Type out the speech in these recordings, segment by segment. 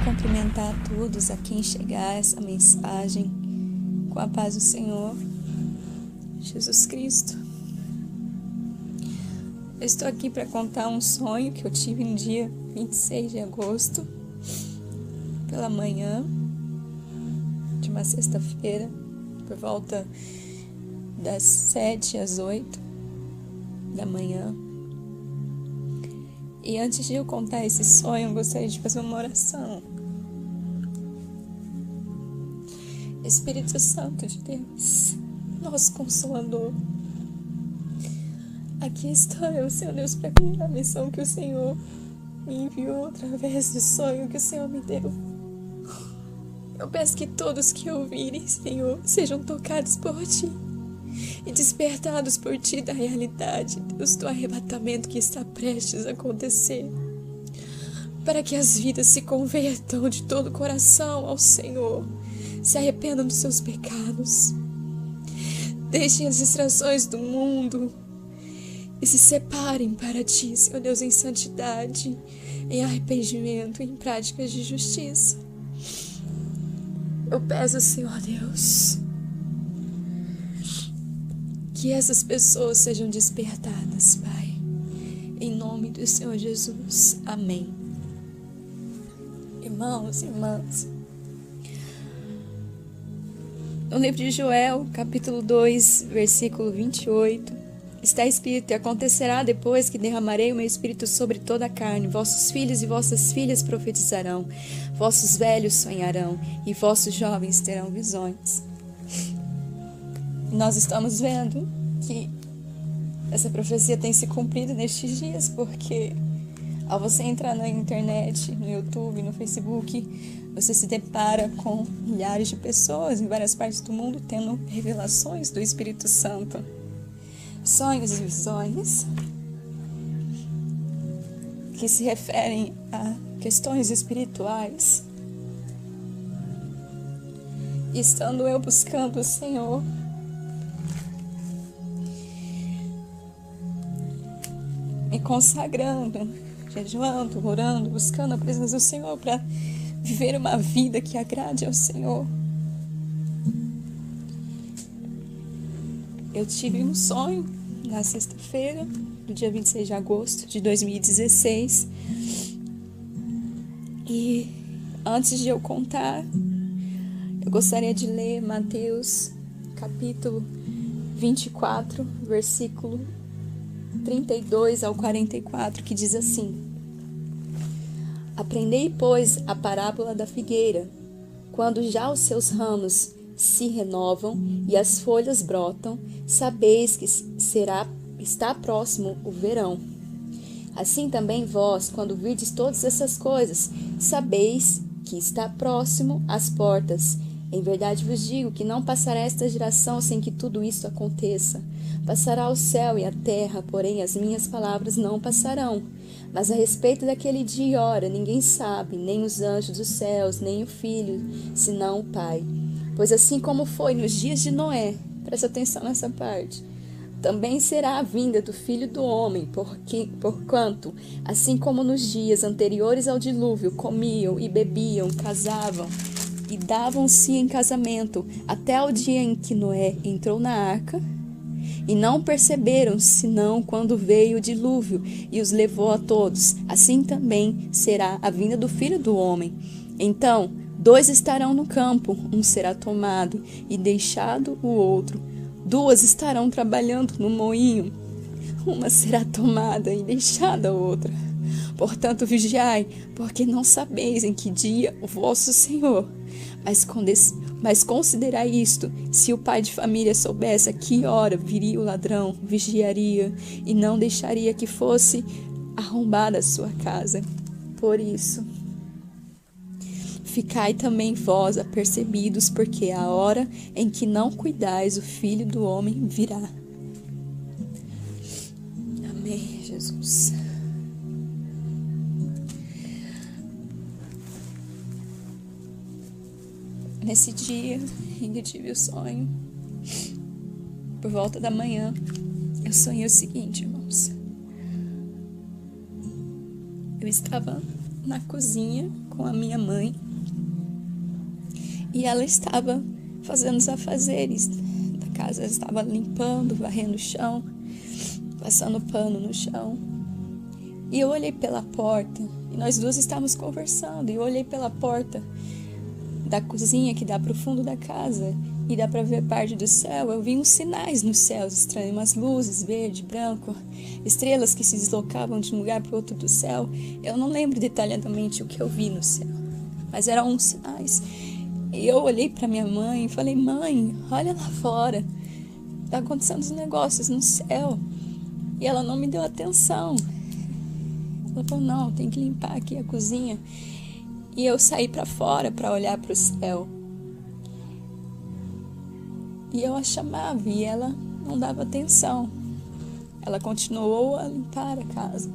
cumprimentar a todos a quem chegar essa mensagem com a paz do Senhor Jesus Cristo. Eu estou aqui para contar um sonho que eu tive no dia 26 de agosto, pela manhã de uma sexta-feira, por volta das 7 às 8 da manhã. E antes de eu contar esse sonho, eu gostaria de fazer uma oração. Espírito Santo de Deus, nosso Consolador, aqui estou eu, Senhor Deus, para cumprir a missão que o Senhor me enviou através do sonho que o Senhor me deu. Eu peço que todos que ouvirem, Senhor, sejam tocados por Ti e despertados por Ti da realidade, Deus, do arrebatamento que está prestes a acontecer, para que as vidas se convertam de todo o coração ao Senhor, se arrependam dos seus pecados, deixem as distrações do mundo e se separem para Ti, Senhor Deus, em santidade, em arrependimento, em práticas de justiça. Eu peço, Senhor Deus, que essas pessoas sejam despertadas, Pai, em nome do Senhor Jesus. Amém. Irmãos e irmãs, no livro de Joel, capítulo 2, versículo 28, está escrito: E acontecerá depois que derramarei o meu espírito sobre toda a carne, vossos filhos e vossas filhas profetizarão, vossos velhos sonharão, e vossos jovens terão visões. Nós estamos vendo que essa profecia tem se cumprido nestes dias, porque ao você entrar na internet, no YouTube, no Facebook, você se depara com milhares de pessoas em várias partes do mundo tendo revelações do Espírito Santo, sonhos e visões que se referem a questões espirituais. E estando eu buscando o Senhor, me consagrando, jejuando, orando, buscando a presença do Senhor para viver uma vida que agrade ao Senhor, eu tive um sonho na sexta-feira, do dia 26 de agosto de 2016. E antes de eu contar, eu gostaria de ler Mateus capítulo 24, versículo 32 ao 44, que diz assim: Aprendei, pois, a parábola da figueira. Quando já os seus ramos se renovam e as folhas brotam, sabeis que está próximo o verão. Assim também vós, quando virdes todas essas coisas, sabeis que está próximo às portas. Em verdade vos digo que não passará esta geração sem que tudo isto aconteça. Passará o céu e a terra, porém as minhas palavras não passarão. Mas a respeito daquele dia e hora, ninguém sabe, nem os anjos dos céus, nem o Filho, senão o Pai. Pois assim como foi nos dias de Noé, presta atenção nessa parte, também será a vinda do Filho do Homem, porquanto, assim como nos dias anteriores ao dilúvio, comiam e bebiam, casavam e davam-se em casamento, até o dia em que Noé entrou na arca, e não perceberam, senão quando veio o dilúvio e os levou a todos. Assim também será a vinda do Filho do Homem. Então, 2 estarão no campo, um será tomado e deixado o outro. 2 estarão trabalhando no moinho, uma será tomada e deixada a outra. Portanto, vigiai, porque não sabeis em que dia o vosso Senhor. Mas considerai isto: se o pai de família soubesse a que hora viria o ladrão, vigiaria e não deixaria que fosse arrombada a sua casa. Por isso, ficai também vós apercebidos, porque a hora em que não cuidais, o Filho do Homem virá. Amém, Jesus. Nesse dia em que eu tive o sonho, por volta da manhã, eu sonhei o seguinte, irmãos. Eu estava na cozinha com com a minha mãe e ela estava fazendo os afazeres da casa. Ela estava limpando, varrendo o chão, passando pano no chão. E eu olhei pela porta e nós duas estávamos conversando. E eu olhei pela porta da cozinha que dá para o fundo da casa e dá para ver parte do céu. Eu vi uns sinais nos céus estranhos, umas luzes verde, branco, estrelas que se deslocavam de um lugar para o outro do céu. Eu não lembro detalhadamente o que eu vi no céu, mas eram uns sinais. E eu olhei para minha mãe e falei: mãe, olha lá fora, tá acontecendo uns negócios no céu. E ela não me deu atenção. Ela falou: não, tem que limpar aqui a cozinha. E eu saí para fora para olhar para o céu. E eu a chamava e ela não dava atenção. Ela continuou a limpar a casa.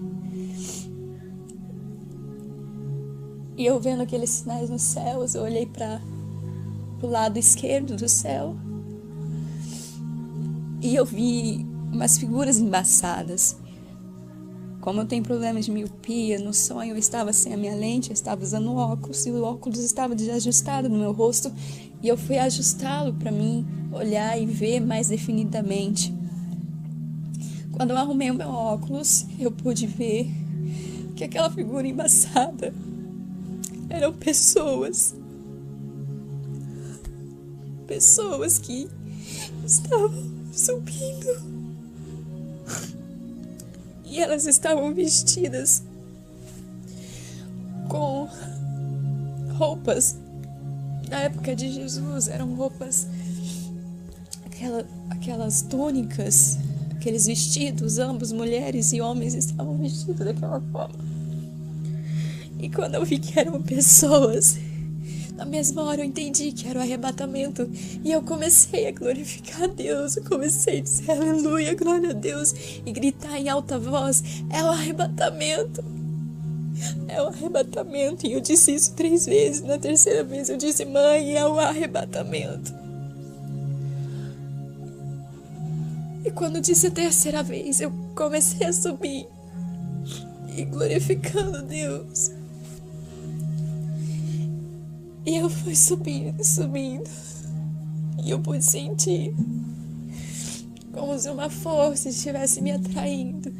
E eu vendo aqueles sinais nos céus, eu olhei para o lado esquerdo do céu e eu vi umas figuras embaçadas. Como eu tenho problemas de miopia, no sonho eu estava sem a minha lente, eu estava usando óculos e o óculos estava desajustado no meu rosto e eu fui ajustá-lo para mim olhar e ver mais definidamente. Quando eu arrumei o meu óculos, eu pude ver que aquela figura embaçada eram pessoas que estavam subindo. E elas estavam vestidas com roupas da época de Jesus. Eram roupas, aquelas túnicas, aqueles vestidos, ambos, mulheres e homens, estavam vestidos daquela forma. E quando eu vi que eram pessoas, na mesma hora eu entendi que era o arrebatamento. E eu comecei a glorificar a Deus. Eu comecei a dizer aleluia, glória a Deus. E gritar em alta voz: é o arrebatamento. É o arrebatamento. E eu disse isso 3 vezes. Na terceira vez eu disse: mãe, é o arrebatamento. E quando eu disse a terceira vez, eu comecei a subir e glorificando a Deus. E eu fui subindo. E eu pude sentir como se uma força estivesse me atraindo.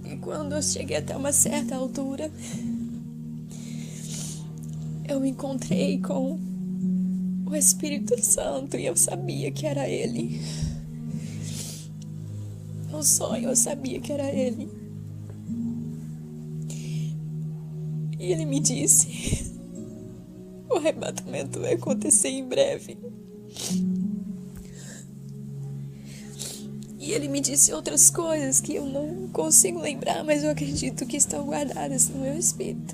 E quando eu cheguei até uma certa altura, eu me encontrei com o Espírito Santo e eu sabia que era Ele. No sonho eu sabia que era Ele. E Ele me disse: o arrebatamento vai acontecer em breve. E Ele me disse outras coisas que eu não consigo lembrar, mas eu acredito que estão guardadas no meu espírito.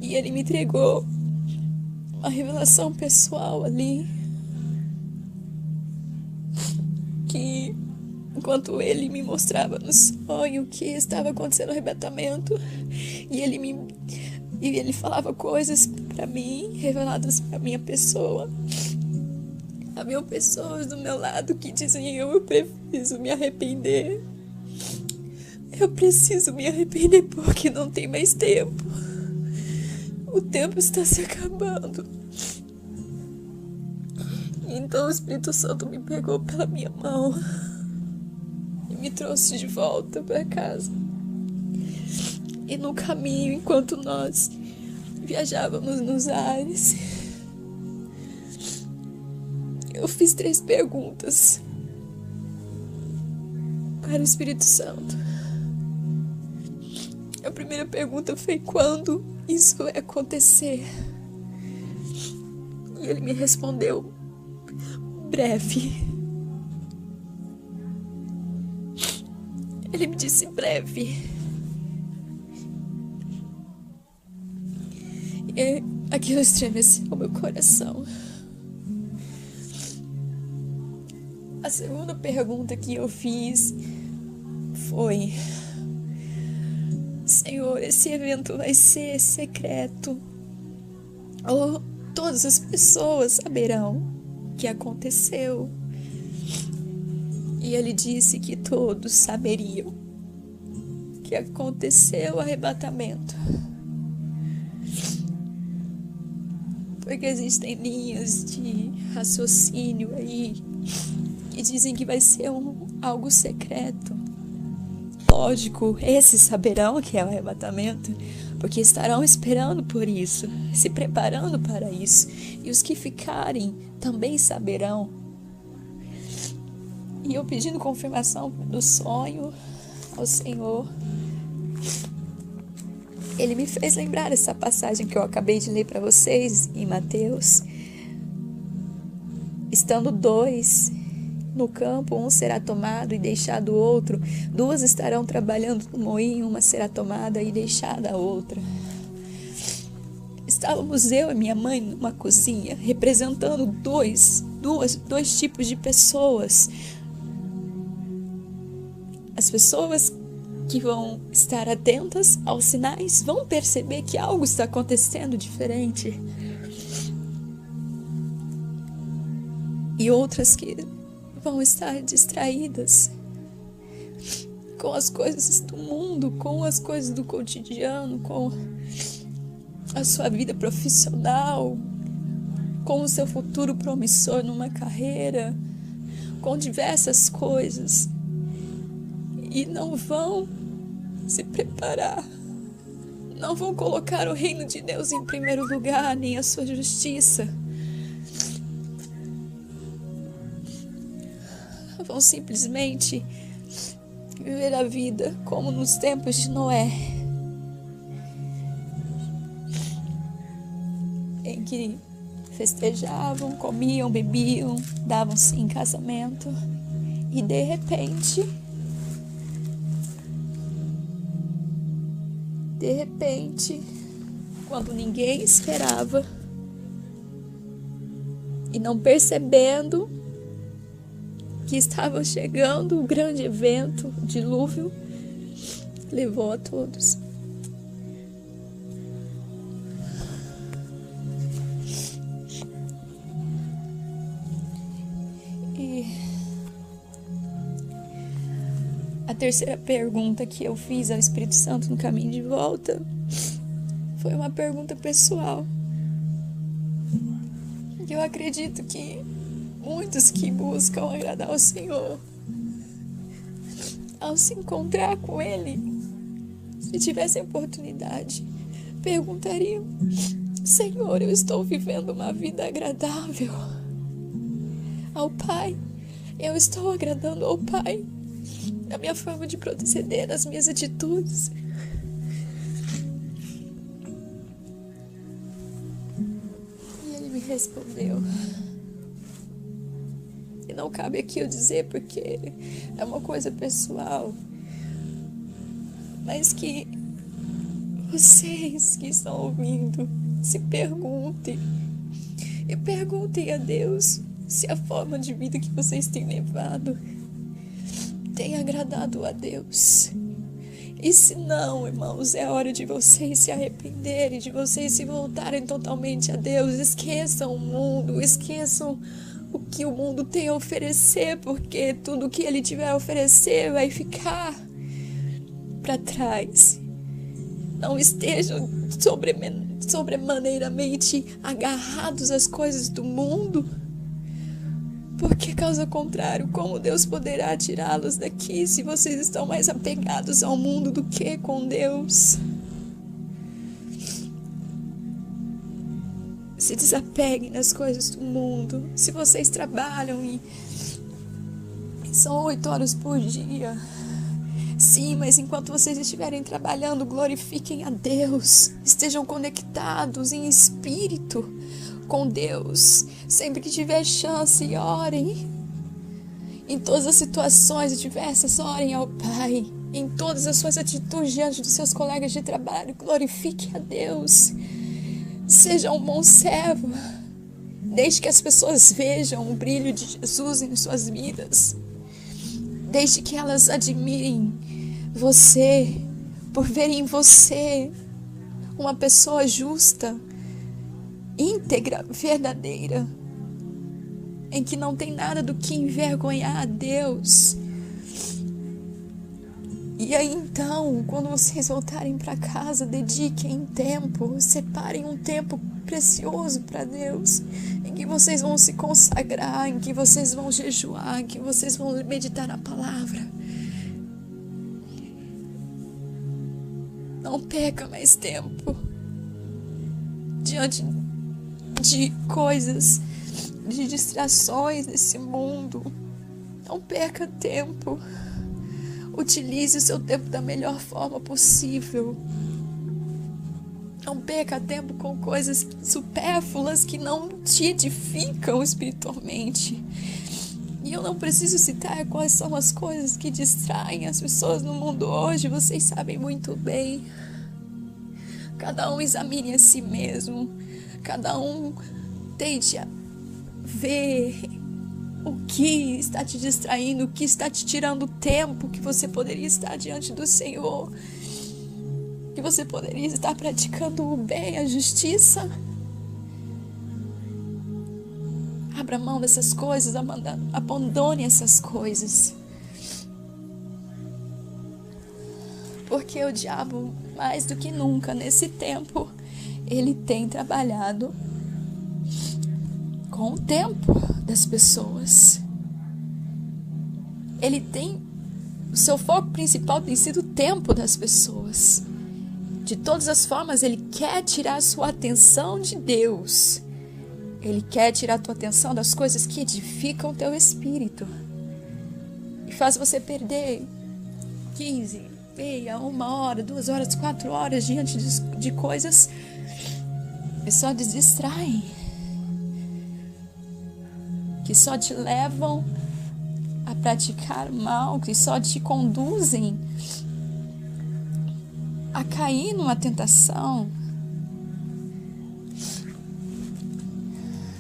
E Ele me entregou uma revelação pessoal ali, que enquanto Ele me mostrava no sonho que estava acontecendo o arrebatamento, e ele falava coisas para mim, reveladas para minha pessoa. Havia pessoas do meu lado que diziam: eu preciso me arrepender. Eu preciso me arrepender porque não tem mais tempo. O tempo está se acabando. Então o Espírito Santo me pegou pela minha mão e me trouxe de volta para casa. E no caminho, enquanto nós viajávamos nos ares, eu fiz 3 perguntas para o Espírito Santo. A primeira pergunta foi: quando isso vai acontecer? E ele me respondeu: breve. Ele me disse: breve. E aquilo estremeceu o meu coração. A segunda pergunta que eu fiz foi: Senhor, esse evento vai ser secreto? Ou todas as pessoas saberão que aconteceu? E Ele disse que todos saberiam. que aconteceu o arrebatamento. Porque existem linhas de raciocínio aí que dizem que vai ser algo secreto. Lógico, esses saberão que é o arrebatamento, porque estarão esperando por isso, se preparando para isso. E os que ficarem também saberão. E eu pedindo confirmação do sonho ao Senhor, Ele me fez lembrar essa passagem que eu acabei de ler para vocês em Mateus. Estando 2 no campo, um será tomado e deixado o outro. 2 estarão trabalhando no moinho, uma será tomada e deixada a outra. Estávamos eu e minha mãe numa cozinha, representando dois tipos de pessoas. As pessoas que vão estar atentas aos sinais vão perceber que algo está acontecendo diferente. E outras que vão estar distraídas com as coisas do mundo, com as coisas do cotidiano, com a sua vida profissional, com o seu futuro promissor numa carreira, com diversas coisas. E não vão se preparar, não vão colocar o reino de Deus em primeiro lugar, nem a sua justiça. Vão simplesmente viver a vida como nos tempos de Noé, em que festejavam, comiam, bebiam, davam-se em casamento e de repente, quando ninguém esperava e não percebendo que estava chegando o grande evento, o dilúvio, levou a todos. E a terceira pergunta que eu fiz ao Espírito Santo no caminho de volta foi uma pergunta pessoal. Eu acredito que muitos que buscam agradar ao Senhor, ao se encontrar com Ele, se tivessem oportunidade, perguntariam: Senhor, eu estou vivendo uma vida agradável ao Pai? Eu estou agradando ao Pai na minha forma de proceder, nas minhas atitudes? E Ele me respondeu. E não cabe aqui eu dizer porque é uma coisa pessoal, mas que vocês que estão ouvindo se perguntem e perguntem a Deus se a forma de vida que vocês têm levado tem agradado a Deus. E se não, irmãos, é hora de vocês se arrependerem, de vocês se voltarem totalmente a Deus. Esqueçam o mundo, esqueçam o que o mundo tem a oferecer, porque tudo que ele tiver a oferecer vai ficar para trás. Não estejam sobremaneiramente agarrados às coisas do mundo, porque caso contrário, como Deus poderá tirá-los daqui se vocês estão mais apegados ao mundo do que com Deus? Se desapeguem das coisas do mundo. Se vocês trabalham e são 8 horas por dia, sim, mas enquanto vocês estiverem trabalhando, glorifiquem a Deus. Estejam conectados em espírito com Deus. Sempre que tiver chance, orem. Em todas as situações diversas, orem ao Pai. Em todas as suas atitudes diante dos seus colegas de trabalho, glorifique a Deus. Seja um bom servo. Deixe que as pessoas vejam o brilho de Jesus em suas vidas. Deixe que elas admirem você, por verem em você uma pessoa justa, íntegra, verdadeira, em que não tem nada do que envergonhar a Deus. E aí então, quando vocês voltarem para casa, dediquem tempo, separem um tempo precioso para Deus, em que vocês vão se consagrar, em que vocês vão jejuar, em que vocês vão meditar na palavra. Não perca mais tempo diante de coisas, de distrações desse mundo. Não perca tempo. Utilize o seu tempo da melhor forma possível. Não perca tempo com coisas supérfluas que não te edificam espiritualmente. E eu não preciso citar quais são as coisas que distraem as pessoas no mundo hoje. Vocês sabem muito bem. Cada um examine a si mesmo. Cada um tente ver o que está te distraindo, o que está te tirando o tempo que você poderia estar diante do Senhor, que você poderia estar praticando o bem, a justiça. Abra mão dessas coisas, abandone essas coisas. Porque o diabo, mais do que nunca nesse tempo, ele tem trabalhado com o tempo das pessoas. O seu foco principal tem sido o tempo das pessoas. De todas as formas, ele quer tirar a sua atenção de Deus. Ele quer tirar a tua atenção das coisas que edificam o teu espírito. E faz você perder 15, meia, 1 hora, 2 horas, 4 horas diante de coisas que só te distraem, que só te levam a praticar mal, que só te conduzem a cair numa tentação,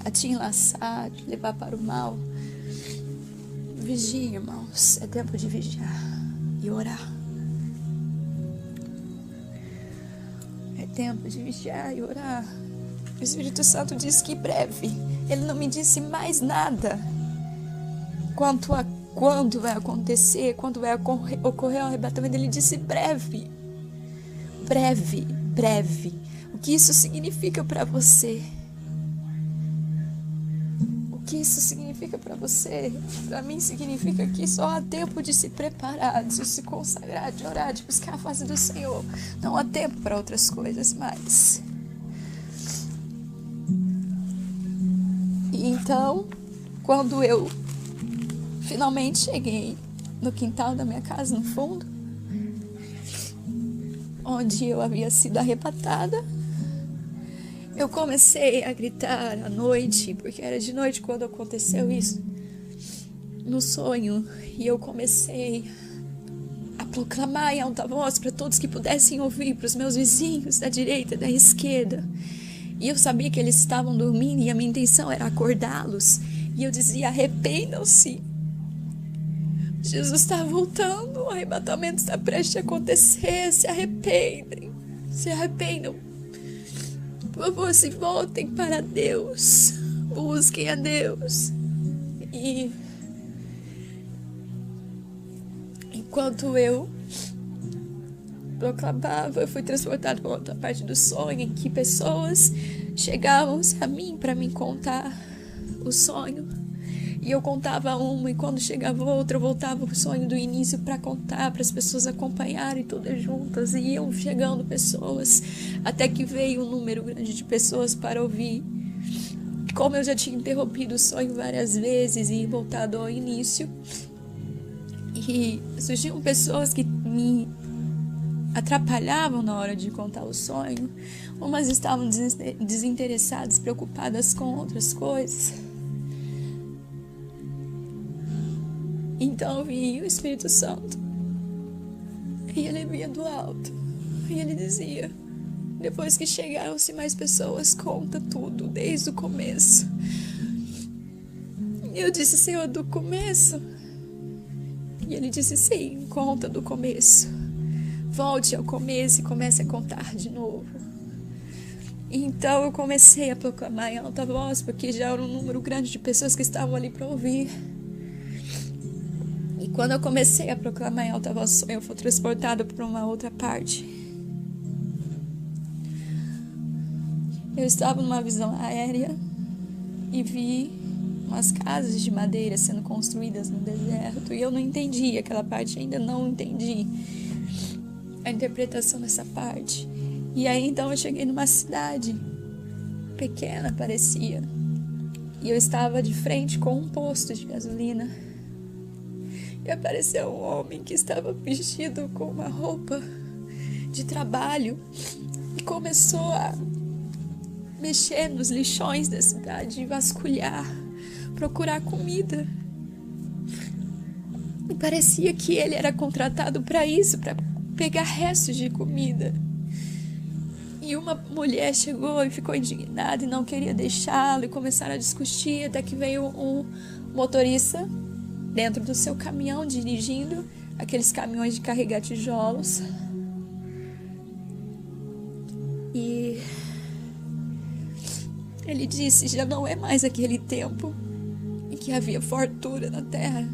a te enlaçar, te levar para o mal. Vigie, irmãos, é tempo de vigiar e orar. É tempo de vigiar e orar. O Espírito Santo diz que breve. Ele não me disse mais nada quanto a quando vai acontecer, quando vai ocorrer o arrebatamento. Ele disse breve. Breve, breve. O que isso significa para você? O que isso significa para você? Para mim significa que só há tempo de se preparar, de se consagrar, de orar, de buscar a face do Senhor. Não há tempo para outras coisas mais. E então, quando eu finalmente cheguei no quintal da minha casa, no fundo, onde eu havia sido arrebatada, eu comecei a gritar à noite, porque era de noite quando aconteceu isso, no sonho, e eu comecei a proclamar em alta voz para todos que pudessem ouvir, para os meus vizinhos da direita e da esquerda. E eu sabia que eles estavam dormindo e a minha intenção era acordá-los. E eu dizia: arrependam-se. Jesus está voltando, o arrebatamento está prestes a acontecer. Se arrependem, se arrependam. Por favor, se voltem para Deus. Busquem a Deus. E enquanto eu proclamava, eu fui transportado para outra parte do sonho, em que pessoas chegavam a mim para me contar o sonho. E eu contava uma, e quando chegava outra, eu voltava o sonho do início para contar, para as pessoas acompanharem todas juntas. E iam chegando pessoas, até que veio um número grande de pessoas para ouvir. Como eu já tinha interrompido o sonho várias vezes e voltado ao início, e surgiam pessoas que me atrapalhavam na hora de contar o sonho. Umas estavam desinteressadas, preocupadas com outras coisas. Então vinha o Espírito Santo e ele vinha do alto e ele dizia: depois que chegaram-se mais pessoas, conta tudo desde o começo. E eu disse: Senhor, do começo? E ele disse: sim, conta do começo. Volte ao começo e comece a contar de novo. Então eu comecei a proclamar em alta voz, porque já era um número grande de pessoas que estavam ali para ouvir. E Quando eu comecei a proclamar em alta voz, eu fui transportada para uma outra parte. Eu estava numa visão aérea e vi umas casas de madeira sendo construídas no deserto. E eu não entendi aquela parte, ainda não entendi a interpretação dessa parte. E aí então eu cheguei numa cidade pequena, parecia. E eu estava de frente com um posto de gasolina. E apareceu um homem que estava vestido com uma roupa de trabalho e começou a mexer nos lixões da cidade, vasculhar, procurar comida. E parecia que ele era contratado para isso, para pegar restos de comida. E uma mulher chegou e ficou indignada e não queria deixá-lo, e começaram a discutir, até que veio um motorista dentro do seu caminhão, dirigindo aqueles caminhões de carregar tijolos. E ele disse: já não é mais aquele tempo em que havia fartura na terra.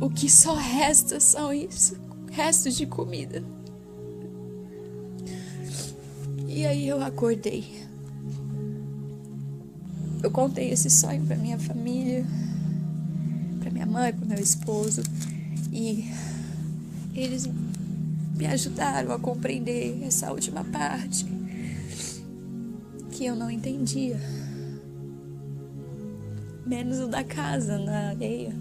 O que só resta são isso, restos de comida. E aí eu acordei. Eu contei esse sonho para minha família, para minha mãe, para meu esposo, e eles me ajudaram a compreender essa última parte que eu não entendia, menos o da casa na areia,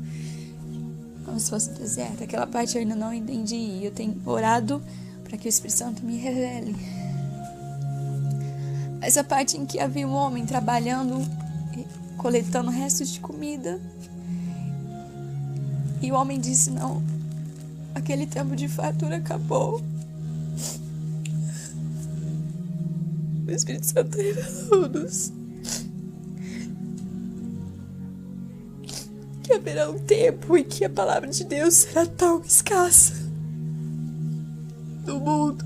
como se fosse deserto. Aquela parte eu ainda não entendi, e eu tenho orado para que o Espírito Santo me revele. Essa parte em que havia um homem trabalhando, coletando restos de comida, e o homem disse: não, aquele tempo de fartura acabou. O Espírito Santo revelou-nos que haverá um tempo em que a palavra de Deus será tão escassa no mundo,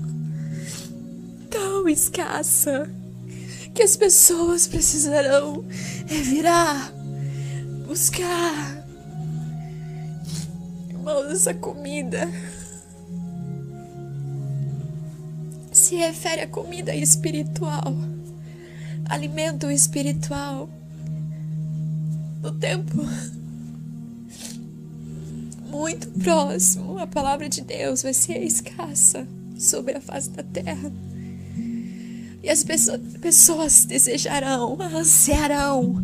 tão escassa, que as pessoas precisarão revirar, buscar. Irmãos, essa comida se refere à comida espiritual, alimento espiritual. No tempo muito próximo, a palavra de Deus vai ser escassa sobre a face da terra. E as pessoas desejarão, ansiarão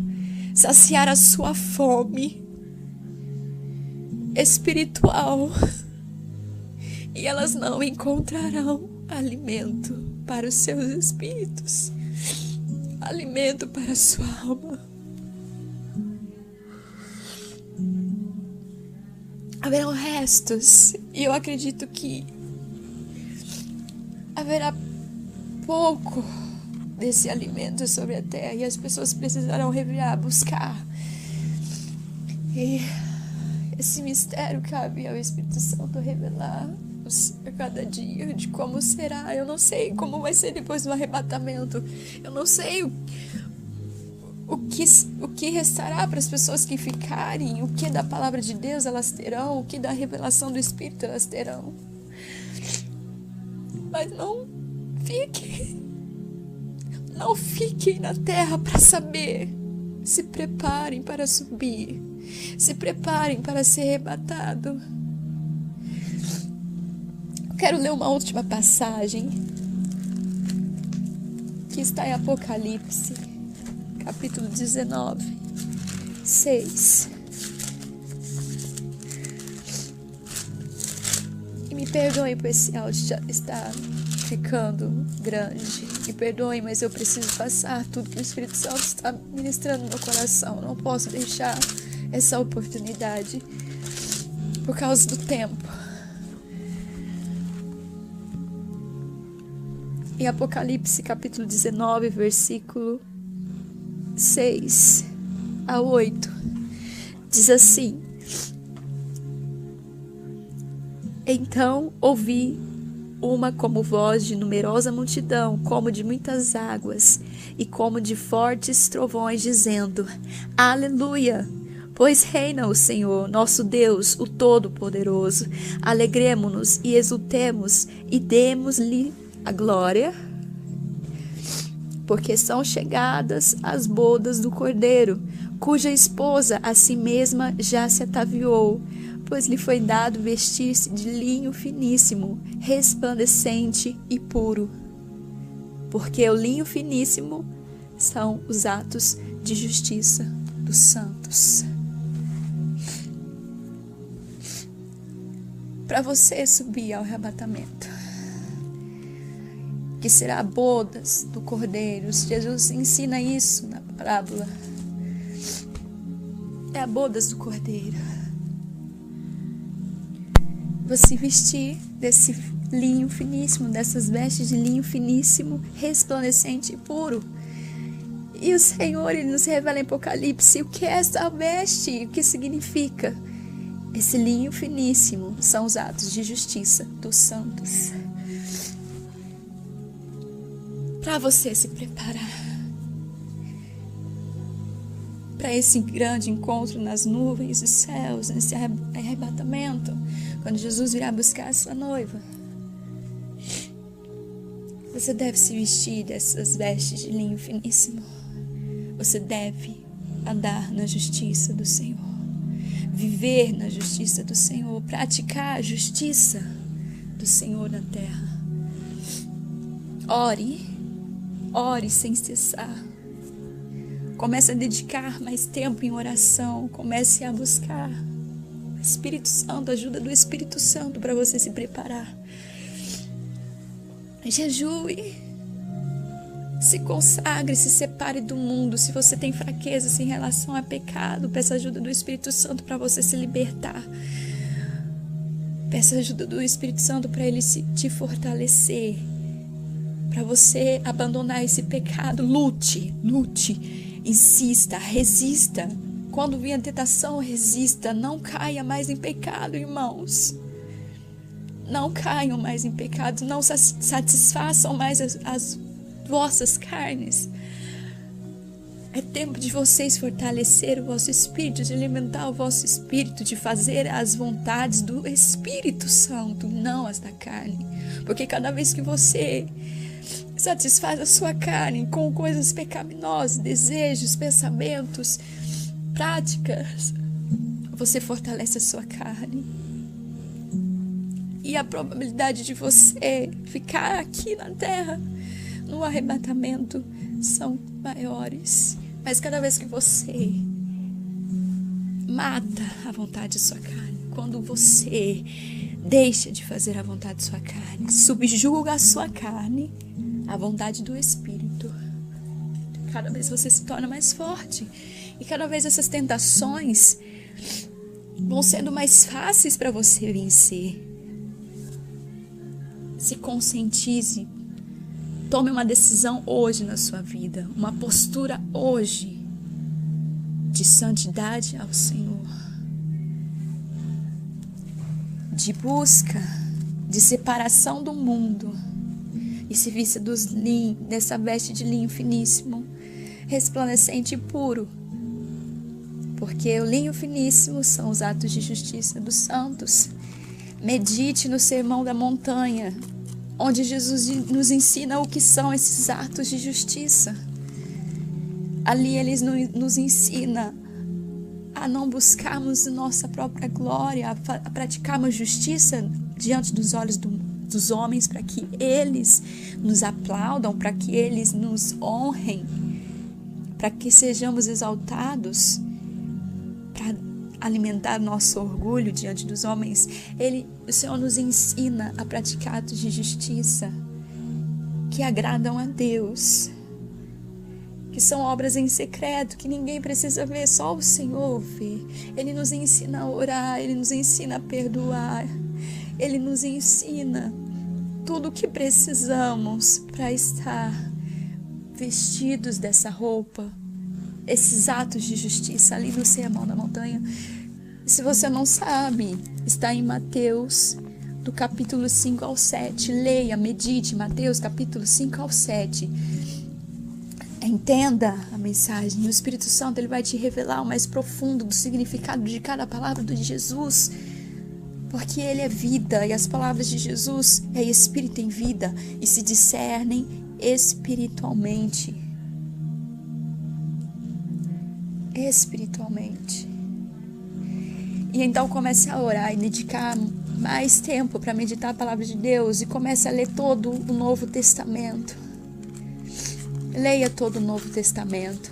saciar a sua fome espiritual. E elas não encontrarão alimento para os seus espíritos, alimento para a sua alma. Haverão restos, e eu acredito que haverá pouco desse alimento sobre a terra, e as pessoas precisarão revirar, buscar. E esse mistério cabe ao Espírito Santo revelar a cada dia de como será. Eu não sei como vai ser depois do arrebatamento. Eu não sei o que restará para as pessoas que ficarem, o que da palavra de Deus elas terão, o que da revelação do Espírito elas terão. Mas não fiquem na terra para saber. Se preparem para subir, se preparem para ser arrebatado. Quero ler uma última passagem que está em Apocalipse, capítulo 19, 6. E me perdoem por esse áudio já estar ficando grande. Me perdoem, mas eu preciso passar tudo que o Espírito Santo está ministrando no meu coração. Não posso deixar essa oportunidade por causa do tempo. Em Apocalipse, capítulo 19, versículo 6 a 8, diz assim: Então ouvi uma como voz de numerosa multidão, como de muitas águas, e como de fortes trovões, dizendo: Aleluia! Pois reina o Senhor, nosso Deus, o Todo-Poderoso. Alegremo-nos e exultemos e demos-lhe a glória, porque são chegadas as bodas do Cordeiro, cuja esposa a si mesma já se ataviou, pois lhe foi dado vestir-se de linho finíssimo, resplandecente e puro. Porque o linho finíssimo são os atos de justiça dos santos. Para você subir ao arrebatamento, que será bodas do Cordeiro, Jesus ensina isso na parábola. É a bodas do Cordeiro. Você vestir desse linho finíssimo, dessas vestes de linho finíssimo, resplandecente e puro. E o Senhor, Ele nos revela em Apocalipse o que é essa veste, o que significa. Esse linho finíssimo são os atos de justiça dos santos. Para você se preparar para esse grande encontro nas nuvens dos céus, nesse arrebatamento, quando Jesus virá buscar a sua noiva, você deve se vestir dessas vestes de linho finíssimo. Você deve andar na justiça do Senhor, viver na justiça do Senhor, praticar a justiça do Senhor na terra. Ore sem cessar. Comece a dedicar mais tempo em oração. Comece a buscar o Espírito Santo, a ajuda do Espírito Santo para você se preparar. Jejue. Se consagre, se separe do mundo. Se você tem fraquezas em relação a pecado, peça ajuda do Espírito Santo para você se libertar. Peça ajuda do Espírito Santo para Ele te fortalecer, para você abandonar esse pecado. Lute, insista, resista. Quando vier a tentação, resista. Não caia mais em pecado, irmãos. Não caiam mais em pecado. Não satisfaçam mais as vossas carnes. É tempo de vocês fortalecer o vosso espírito, de alimentar o vosso espírito, de fazer as vontades do Espírito Santo, não as da carne. Porque cada vez que você satisfaz a sua carne com coisas pecaminosas, desejos, pensamentos, práticas, você fortalece a sua carne. E a probabilidade de você ficar aqui na terra no arrebatamento são maiores. Mas cada vez que você mata a vontade de sua carne, quando você deixa de fazer a vontade de sua carne, subjuga a sua carne à vontade do Espírito, cada vez você se torna mais forte. E cada vez essas tentações vão sendo mais fáceis para você vencer. Se conscientize. Tome uma decisão hoje na sua vida, uma postura hoje de santidade ao Senhor, de busca, de separação do mundo, e se vista dessa veste de linho finíssimo, resplandecente e puro, porque o linho finíssimo são os atos de justiça dos santos. Medite no Sermão da Montanha, onde Jesus nos ensina o que são esses atos de justiça. Ali Ele nos ensina a não buscarmos nossa própria glória, a praticarmos justiça diante dos olhos dos homens, para que eles nos aplaudam, para que eles nos honrem, para que sejamos exaltados, para alimentar nosso orgulho diante dos homens. O Senhor nos ensina a praticar atos de justiça que agradam a Deus, que são obras em secreto, que ninguém precisa ver, só o Senhor vê. Ele nos ensina a orar, Ele nos ensina a perdoar, Ele nos ensina tudo o que precisamos para estar vestidos dessa roupa, esses atos de justiça ali no Sermão da Montanha. Se você não sabe, está em Mateus, do capítulo 5 ao 7. Leia, medite, Mateus, capítulo 5 ao 7. É Entenda a mensagem. O Espírito Santo ele vai te revelar o mais profundo do significado de cada palavra de Jesus. Porque Ele é vida e as palavras de Jesus é Espírito em vida e se discernem espiritualmente. Espiritualmente. E então comece a orar e dedicar mais tempo para meditar a palavra de Deus e comece a ler todo o Novo Testamento. Leia todo o Novo Testamento.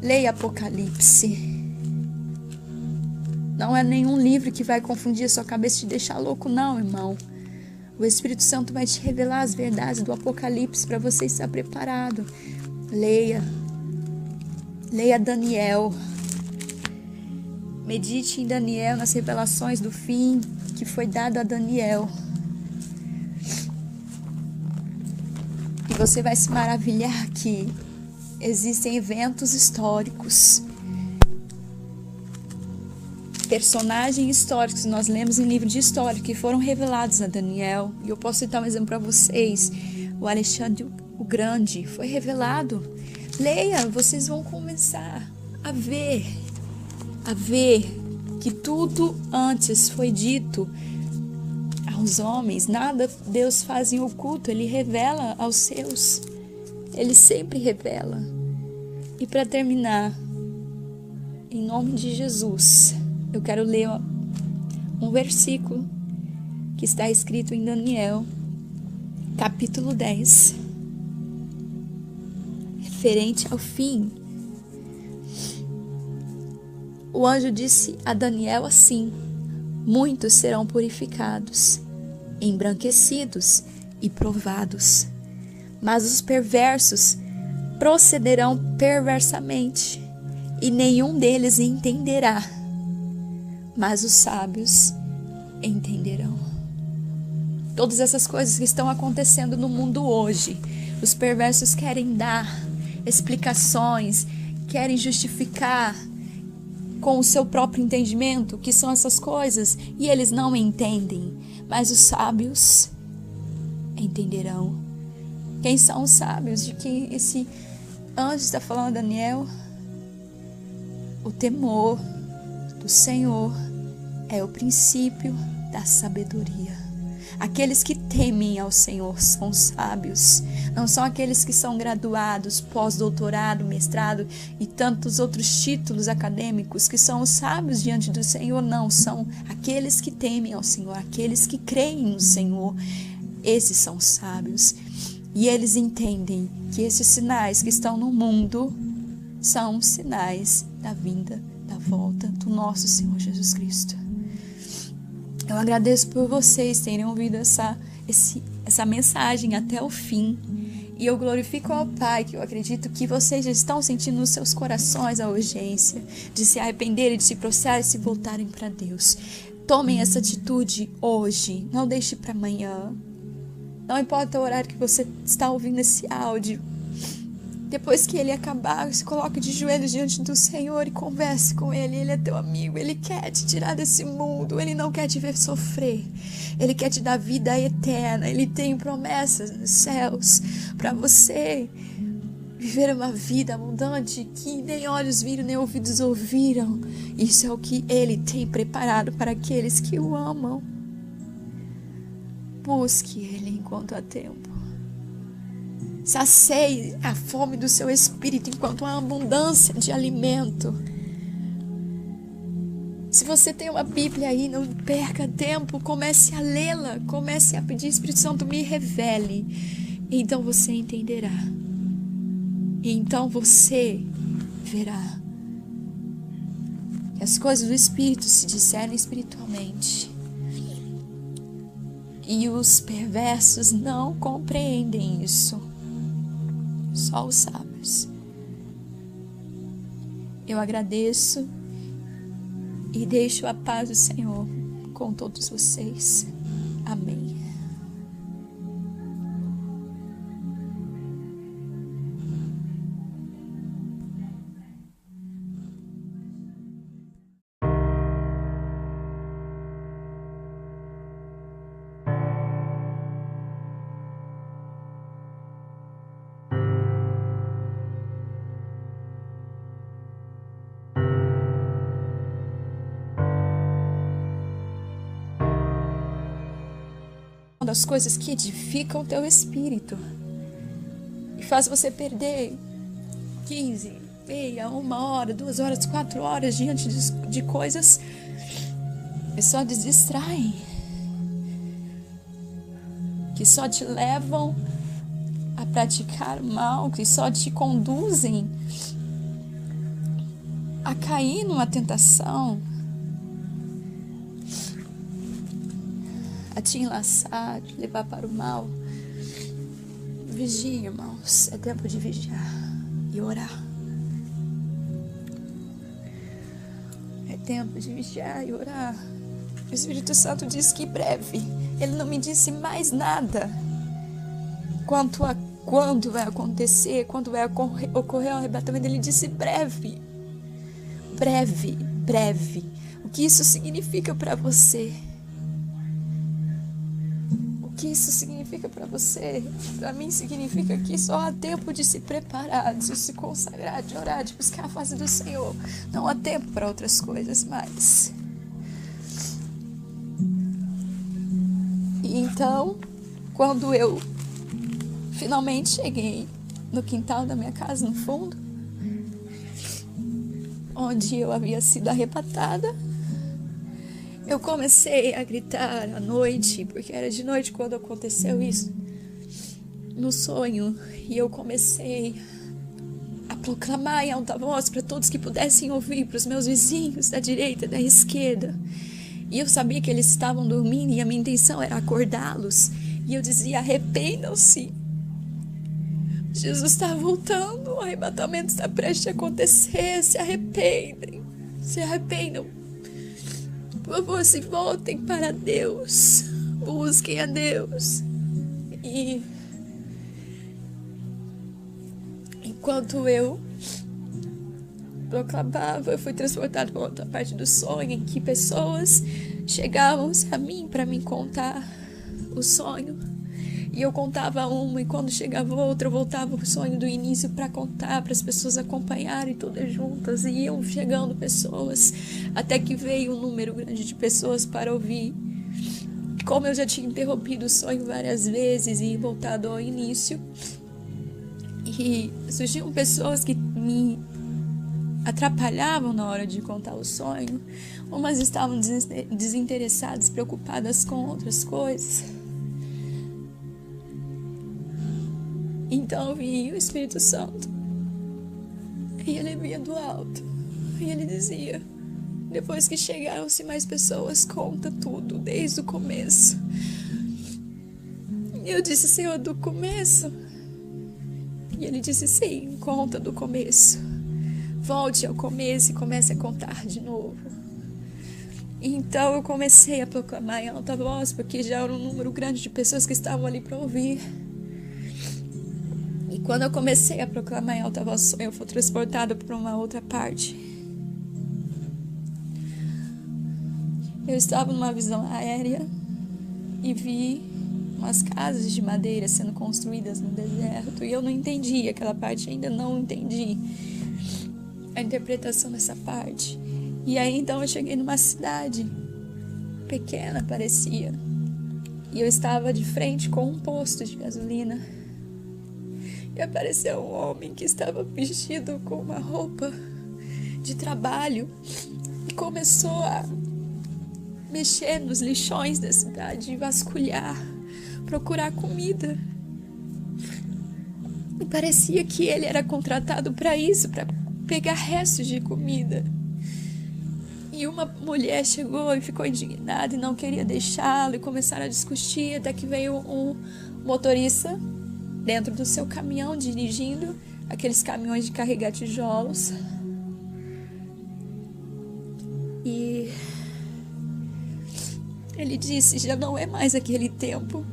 Leia Apocalipse. Não é nenhum livro que vai confundir a sua cabeça e te deixar louco, não, irmão. O Espírito Santo vai te revelar as verdades do Apocalipse para você estar preparado. Leia. Leia Daniel. Medite em Daniel, nas revelações do fim que foi dado a Daniel. E você vai se maravilhar que existem eventos históricos, personagens históricos que nós lemos em livro de história que foram revelados a Daniel. E eu posso citar um exemplo para vocês. O Alexandre o Grande foi revelado. Leia, vocês vão começar a ver que tudo antes foi dito aos homens. Nada Deus faz em oculto, Ele revela aos seus. Ele sempre revela. E para terminar, em nome de Jesus, eu quero ler um versículo que está escrito em Daniel, capítulo 10, referente ao fim. O anjo disse a Daniel assim: muitos serão purificados, embranquecidos e provados, mas os perversos procederão perversamente, e nenhum deles entenderá, mas os sábios entenderão. Todas essas coisas que estão acontecendo no mundo hoje, os perversos querem dar explicações, querem justificar com o seu próprio entendimento o que são essas coisas, e eles não entendem, mas os sábios entenderão. Quem são os sábios de que esse anjo está falando a Daniel? O temor do Senhor é o princípio da sabedoria. Aqueles que temem ao Senhor são sábios. Não são aqueles que são graduados, pós-doutorado, mestrado e tantos outros títulos acadêmicos que são os sábios diante do Senhor. Não, são aqueles que temem ao Senhor, aqueles que creem no Senhor. Esses são sábios. E eles entendem que esses sinais que estão no mundo são sinais da vinda, da volta do nosso Senhor Jesus Cristo. Eu agradeço por vocês terem ouvido essa mensagem até o fim. E eu glorifico ao Pai, que eu acredito que vocês já estão sentindo nos seus corações a urgência de se arrependerem, de se prostrar e se voltarem para Deus. Tomem essa atitude hoje, não deixe para amanhã. Não importa o horário que você está ouvindo esse áudio. Depois que ele acabar, se coloque de joelhos diante do Senhor e converse com Ele. Ele é teu amigo, Ele quer te tirar desse mundo, Ele não quer te ver sofrer. Ele quer te dar vida eterna, Ele tem promessas nos céus para você viver uma vida abundante que nem olhos viram, nem ouvidos ouviram. Isso é o que Ele tem preparado para aqueles que o amam. Busque Ele enquanto há tempo. Sacie a fome do seu espírito enquanto há abundância de alimento. Se você tem uma Bíblia aí, não perca tempo, comece a lê-la, comece a pedir, Espírito Santo, me revele. E então você entenderá. E então você verá que as coisas do Espírito se discernem espiritualmente. E os perversos não compreendem isso. Só os sábios. Eu agradeço e deixo a paz do Senhor com todos vocês. Amém. das coisas que edificam o teu espírito e faz você perder 15, meia, 1 hora, 2 horas, 4 horas diante de coisas que só te distraem, que só te levam a praticar o mal, que só te conduzem a cair numa tentação, a te enlaçar, te levar para o mal. Vigie, irmãos, é tempo de vigiar e orar. É tempo de vigiar e orar. O Espírito Santo diz que breve. Ele não me disse mais nada quanto a quando vai acontecer, quando vai ocorrer o arrebatamento. Ele disse breve. Breve, breve. O que isso significa para você? O que isso significa para você? Para mim significa que só há tempo de se preparar, de se consagrar, de orar, de buscar a face do Senhor. Não há tempo para outras coisas mais. E então, quando eu finalmente cheguei no quintal da minha casa, no fundo, onde eu havia sido arrebatada, eu comecei a gritar à noite, porque era de noite quando aconteceu isso, no sonho, e eu comecei a proclamar em alta voz para todos que pudessem ouvir, para os meus vizinhos da direita e da esquerda. E eu sabia que eles estavam dormindo e a minha intenção era acordá-los. E eu dizia: arrependam-se. Jesus está voltando, o arrebatamento está prestes a acontecer. Se arrependem, se arrependam. Por favor, se voltem para Deus. Busquem a Deus. E enquanto eu proclamava, eu fui transportado para outra parte do sonho, em que pessoas chegavam a mim para me contar o sonho. E eu contava uma, e quando chegava outra, eu voltava pro sonho do início para contar, para as pessoas acompanharem todas juntas. E iam chegando pessoas, até que veio um número grande de pessoas para ouvir. Como eu já tinha interrompido o sonho várias vezes e voltado ao início, e surgiam pessoas que me atrapalhavam na hora de contar o sonho. Umas estavam desinteressadas, preocupadas com outras coisas. Então vinha o Espírito Santo e ele vinha do alto e ele dizia: depois que chegaram-se mais pessoas, conta tudo desde o começo. E eu disse: Senhor, do começo? E ele disse: sim, conta do começo. Volte ao começo e comece a contar de novo. Então eu comecei a proclamar em alta voz, porque já era um número grande de pessoas que estavam ali para ouvir. E quando eu comecei a proclamar em alta voz, eu fui transportada para uma outra parte. Eu estava numa visão aérea e vi umas casas de madeira sendo construídas no deserto. E eu não entendi aquela parte, ainda não entendi a interpretação dessa parte. E aí então eu cheguei numa cidade pequena, parecia. E eu estava de frente com um posto de gasolina. E apareceu um homem que estava vestido com uma roupa de trabalho e começou a mexer nos lixões da cidade, vasculhar, procurar comida. E parecia que ele era contratado para isso, para pegar restos de comida. E uma mulher chegou e ficou indignada e não queria deixá-lo, e começaram a discutir, até que veio um motorista dentro do seu caminhão, dirigindo aqueles caminhões de carregar tijolos. E ele disse: já não é mais aquele tempo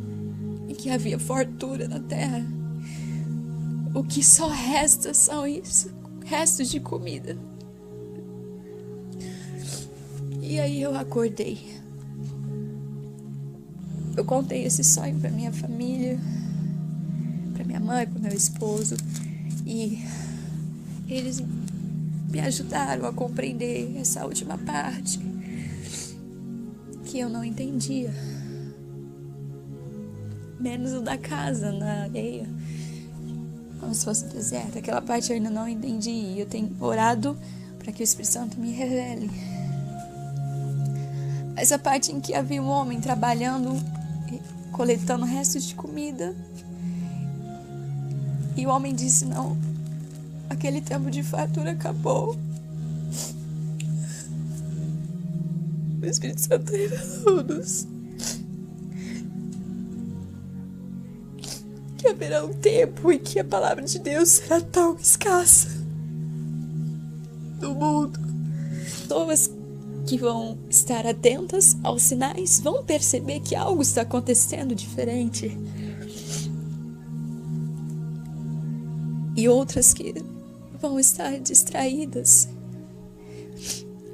em que havia fartura na terra. O que só resta são isso, restos de comida. E aí eu acordei. Eu contei esse sonho para minha família, para minha mãe, para meu esposo, e eles me ajudaram a compreender essa última parte que eu não entendia. menos o da casa, na areia, como se fosse deserto. Aquela parte eu ainda não entendi e eu tenho orado para que o Espírito Santo me revele. Essa parte em que havia um homem trabalhando, coletando restos de comida, e o homem disse: não, aquele tempo de fartura acabou. O Espírito Santo revelou-nos que haverá um tempo em que a palavra de Deus será tão escassa no mundo. Pessoas que vão estar atentas aos sinais vão perceber que algo está acontecendo diferente. E outras que vão estar distraídas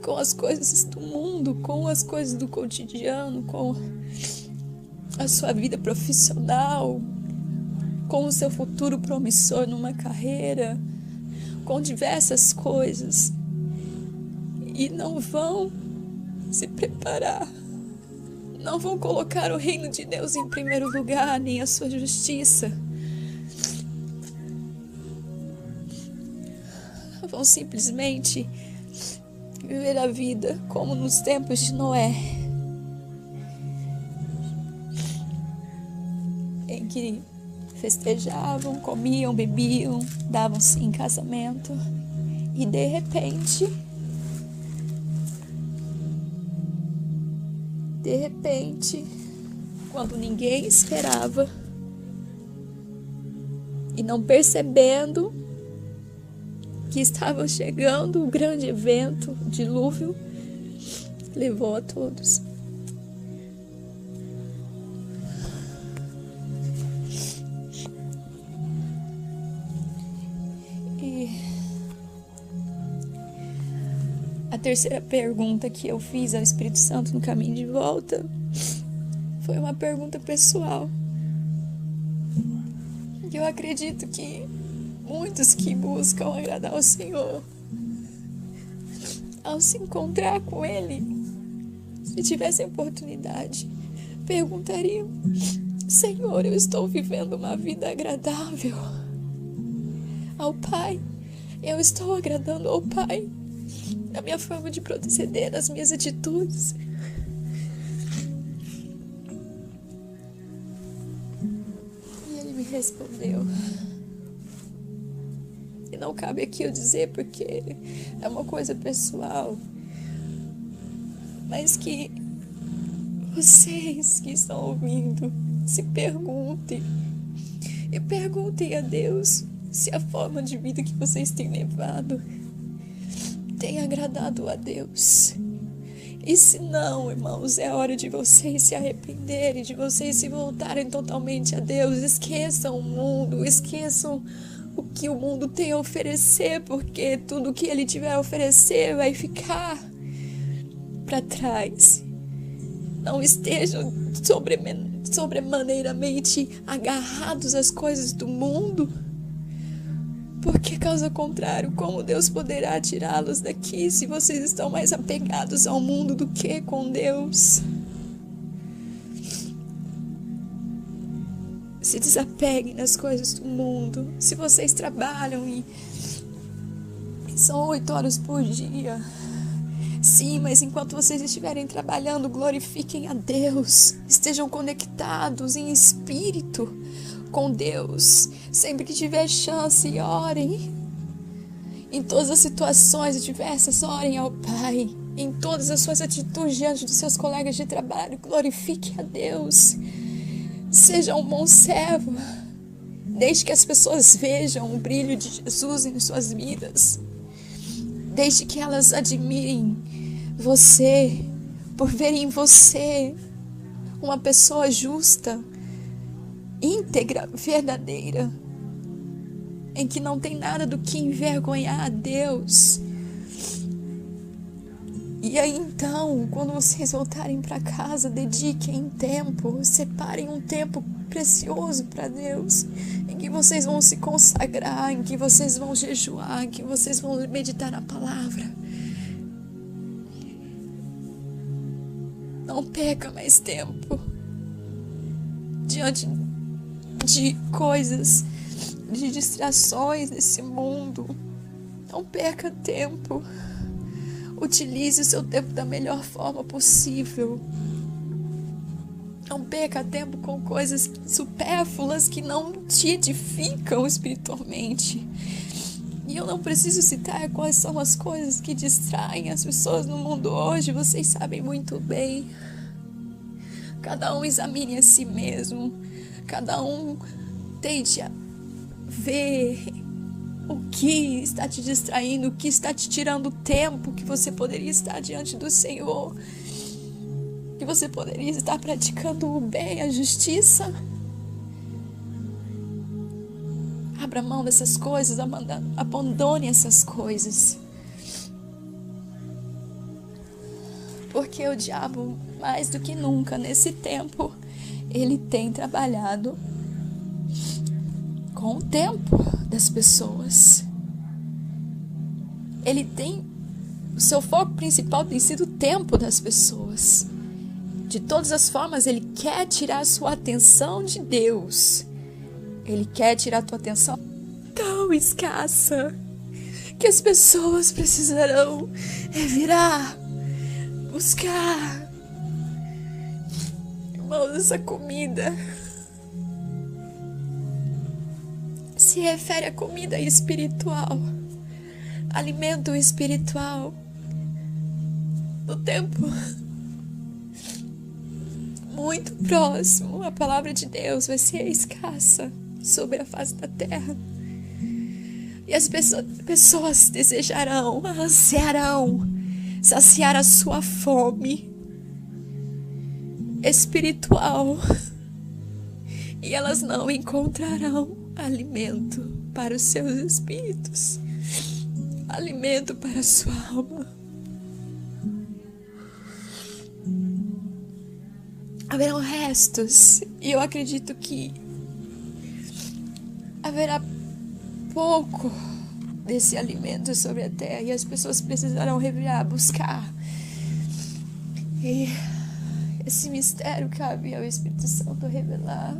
com as coisas do mundo, com as coisas do cotidiano, com a sua vida profissional, com o seu futuro promissor numa carreira, com diversas coisas, e não vão se preparar, não vão colocar o reino de Deus em primeiro lugar, nem a sua justiça. Vão simplesmente viver a vida como nos tempos de Noé, em que festejavam, comiam, bebiam, davam-se em casamento, e de repente, quando ninguém esperava, e não percebendo que estava chegando o grande evento, o dilúvio, levou a todos. E a terceira pergunta que eu fiz ao Espírito Santo no caminho de volta foi uma pergunta pessoal. Eu acredito que muitos que buscam agradar ao Senhor, ao se encontrar com Ele, se tivessem oportunidade, perguntariam: Senhor, eu estou vivendo uma vida agradável ao Pai? Eu estou agradando ao Pai na minha forma de proceder, nas minhas atitudes? E Ele me respondeu. E não cabe aqui eu dizer porque é uma coisa pessoal, mas que vocês que estão ouvindo se perguntem e perguntem a Deus se a forma de vida que vocês têm levado tem agradado a Deus. E se não, irmãos, é hora de vocês se arrependerem, de vocês se voltarem totalmente a Deus. Esqueçam o mundo, esqueçam o que o mundo tem a oferecer, porque tudo que ele tiver a oferecer vai ficar para trás. Não estejam sobremaneiramente agarrados às coisas do mundo, porque caso contrário, como Deus poderá tirá-los daqui se vocês estão mais apegados ao mundo do que com Deus? Se desapeguem das coisas do mundo. Se vocês trabalham e são 8 horas por dia, sim, mas enquanto vocês estiverem trabalhando, glorifiquem a Deus. Estejam conectados em espírito com Deus. Sempre que tiver chance, orem. Em todas as situações diversas, orem ao Pai. Em todas as suas atitudes diante dos seus colegas de trabalho, glorifique a Deus. Seja um bom servo. Deixe que as pessoas vejam o brilho de Jesus em suas vidas. Deixe que elas admirem você, por verem em você uma pessoa justa, íntegra, verdadeira, em que não tem nada do que envergonhar a Deus. E aí então, quando vocês voltarem para casa, dediquem tempo, separem um tempo precioso para Deus, em que vocês vão se consagrar, em que vocês vão jejuar, em que vocês vão meditar na palavra. Não perca mais tempo diante de coisas, de distrações nesse mundo. Não perca tempo. Utilize o seu tempo da melhor forma possível. Não perca tempo com coisas supérfluas que não te edificam espiritualmente. E eu não preciso citar quais são as coisas que distraem as pessoas no mundo hoje. Vocês sabem muito bem. Cada um examine a si mesmo. Cada um tente ver o que está te distraindo, o que está te tirando o tempo que você poderia estar diante do Senhor, que você poderia estar praticando o bem, a justiça. Abra mão dessas coisas, abandone essas coisas. Porque o diabo, mais do que nunca nesse tempo, ele tem trabalhado com o tempo das pessoas. O seu foco principal tem sido o tempo das pessoas. De todas as formas, ele quer tirar a sua atenção de Deus. Ele quer tirar a tua atenção tão escassa que as pessoas precisarão virar, buscar. Irmãos, essa comida se refere à comida espiritual, alimento espiritual. No tempo muito próximo, a palavra de Deus vai ser escassa sobre a face da terra. E as pessoas desejarão, ansiarão saciar a sua fome espiritual. E elas não encontrarão alimento para os seus espíritos, alimento para a sua alma. Haverão restos, e eu acredito que haverá pouco desse alimento sobre a terra, e as pessoas precisarão revirar, buscar. E esse mistério cabe ao Espírito Santo revelar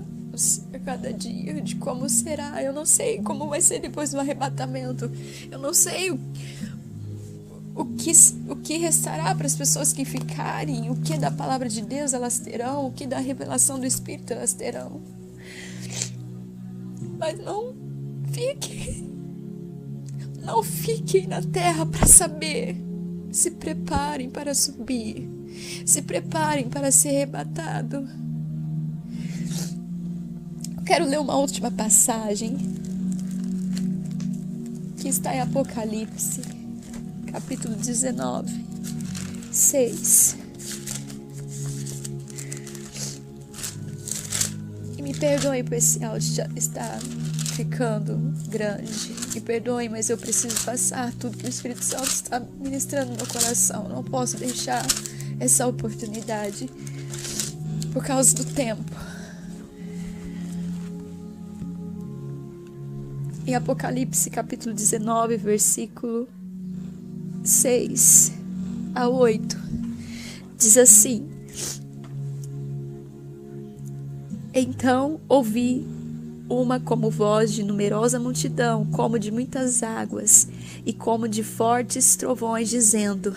a cada dia de como será. Eu não sei como vai ser depois do arrebatamento. Eu não sei o que restará para as pessoas que ficarem, o que da palavra de Deus elas terão, o que da revelação do Espírito elas terão. Mas não fiquem na terra para saber. Se preparem para subir, se preparem para ser arrebatado. Quero ler uma última passagem que está em Apocalipse, capítulo 19, 6. E me perdoem por esse áudio já estar ficando grande. Me perdoem, mas eu preciso passar tudo que o Espírito Santo está ministrando no meu coração. Não posso deixar essa oportunidade por causa do tempo. Em Apocalipse, capítulo 19, versículo 6 a 8, diz assim: Então ouvi uma como voz de numerosa multidão, como de muitas águas, e como de fortes trovões, dizendo: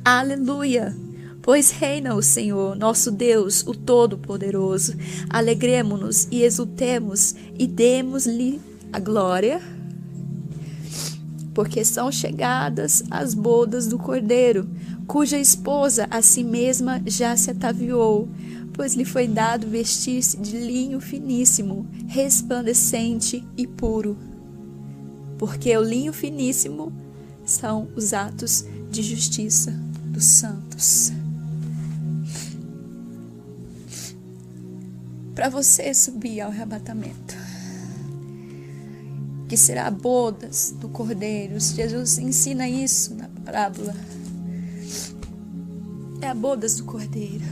Aleluia! Pois reina o Senhor, nosso Deus, o Todo-Poderoso. Alegremo-nos e exultemos e demos-lhe a glória, porque são chegadas as bodas do Cordeiro, cuja esposa a si mesma já se ataviou, pois lhe foi dado vestir-se de linho finíssimo, resplandecente e puro, porque o linho finíssimo são os atos de justiça dos santos. Para você subir ao arrebatamento, que será bodas do Cordeiro. Jesus ensina isso na parábola. É a bodas do Cordeiro.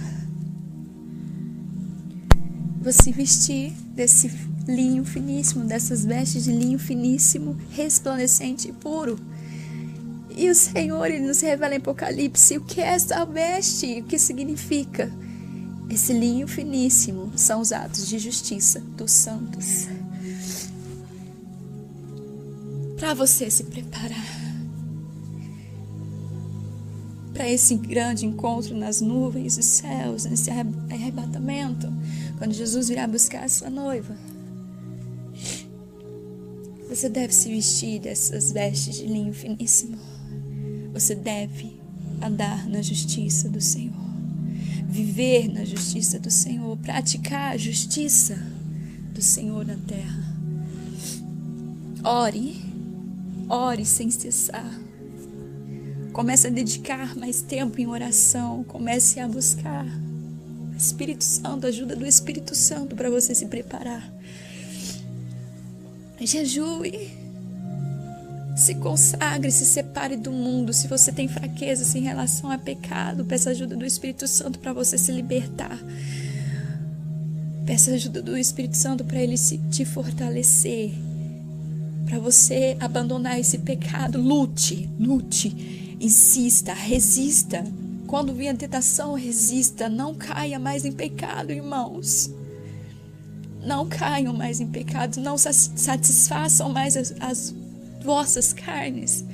Você vestir desse linho finíssimo, dessas vestes de linho finíssimo, resplandecente e puro. E o Senhor, Ele nos revela em Apocalipse o que é essa veste, o que significa. Esse linho finíssimo são os atos de justiça dos santos. Para você se preparar para esse grande encontro nas nuvens dos céus, nesse arrebatamento, quando Jesus virá buscar a sua noiva, você deve se vestir dessas vestes de linho finíssimo. Você deve andar na justiça do Senhor, viver na justiça do Senhor, praticar a justiça do Senhor na terra. Ore sem cessar. Comece a dedicar mais tempo em oração. Comece a buscar o Espírito Santo, a ajuda do Espírito Santo para você se preparar. Jejue. Se consagre, se separe do mundo. Se você tem fraquezas em relação a pecado, peça ajuda do Espírito Santo para você se libertar. Peça ajuda do Espírito Santo para ele te fortalecer, para você abandonar esse pecado. Lute, insista, resista. Quando vier a tentação, resista. Não caia mais em pecado, irmãos. Não caiam mais em pecado. Não satisfaçam mais as vossas carnes.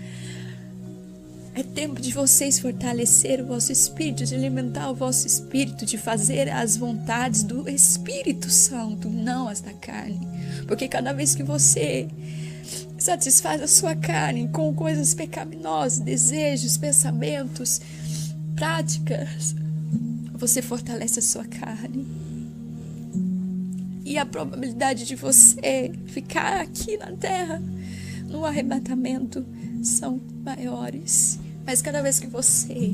É tempo de vocês fortalecer o vosso espírito, de alimentar o vosso espírito, de fazer as vontades do Espírito Santo, não as da carne. Porque cada vez que você satisfaz a sua carne com coisas pecaminosas, desejos, pensamentos, práticas, você fortalece a sua carne. E a probabilidade de você ficar aqui na terra no arrebatamento são maiores. Mas cada vez que você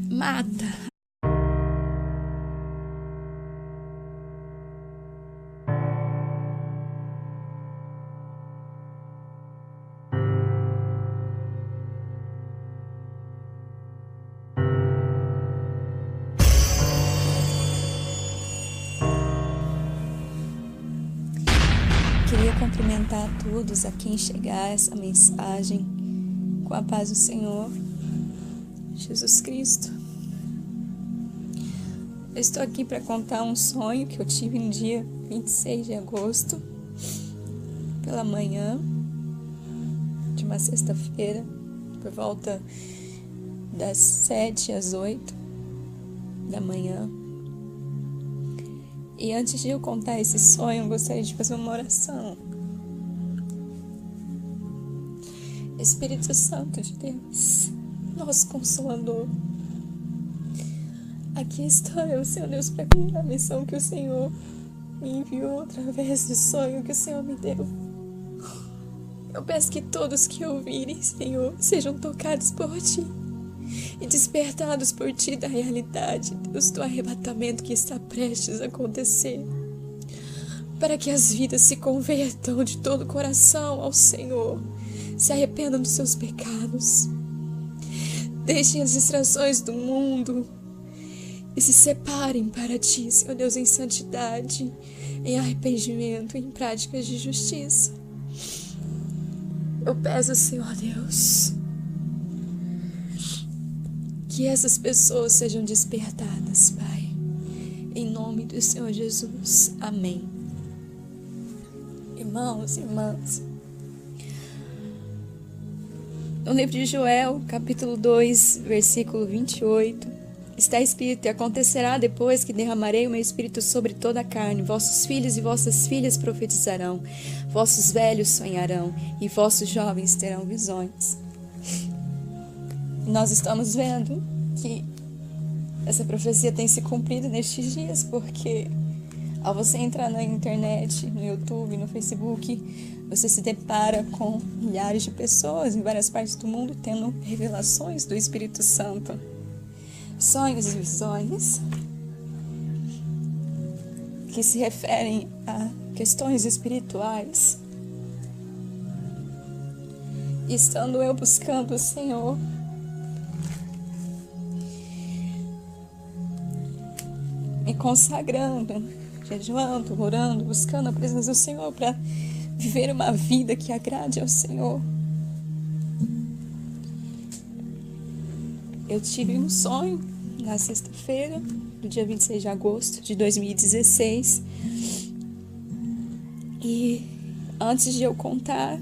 mata queria cumprimentar a todos a quem chegar essa mensagem com a paz do Senhor Jesus Cristo. Eu estou aqui para contar um sonho que eu tive no dia 26 de agosto, pela manhã de uma sexta-feira, por volta das 7 às 8 da manhã. E antes de eu contar esse sonho, eu gostaria de fazer uma oração. Espírito Santo de Deus, nosso Consolador, aqui estou eu, Senhor Deus, para cumprir a missão que o Senhor me enviou através do sonho que o Senhor me deu. Eu peço que todos que ouvirem, Senhor, sejam tocados por Ti e despertados por Ti da realidade, Deus, do arrebatamento que está prestes a acontecer, para que as vidas se convertam de todo o coração ao Senhor, se arrependam dos seus pecados, deixem as distrações do mundo e se separem para Ti, Senhor Deus, em santidade, em arrependimento, em práticas de justiça. Eu peço, Senhor Deus, que essas pessoas sejam despertadas, Pai, em nome do Senhor Jesus. Amém. Irmãos e irmãs, no livro de Joel, capítulo 2, versículo 28, está escrito: E acontecerá depois que derramarei o meu espírito sobre toda a carne, vossos filhos e vossas filhas profetizarão, vossos velhos sonharão, e vossos jovens terão visões. Nós estamos vendo que essa profecia tem se cumprido nestes dias, porque ao você entrar na internet, no YouTube, no Facebook, você se depara com milhares de pessoas em várias partes do mundo tendo revelações do Espírito Santo, sonhos e visões que se referem a questões espirituais. E estando eu buscando o Senhor, me consagrando, jejuando, orando, buscando a presença do Senhor para viver uma vida que agrade ao Senhor, eu tive um sonho na sexta-feira, do dia 26 de agosto de 2016. E antes de eu contar,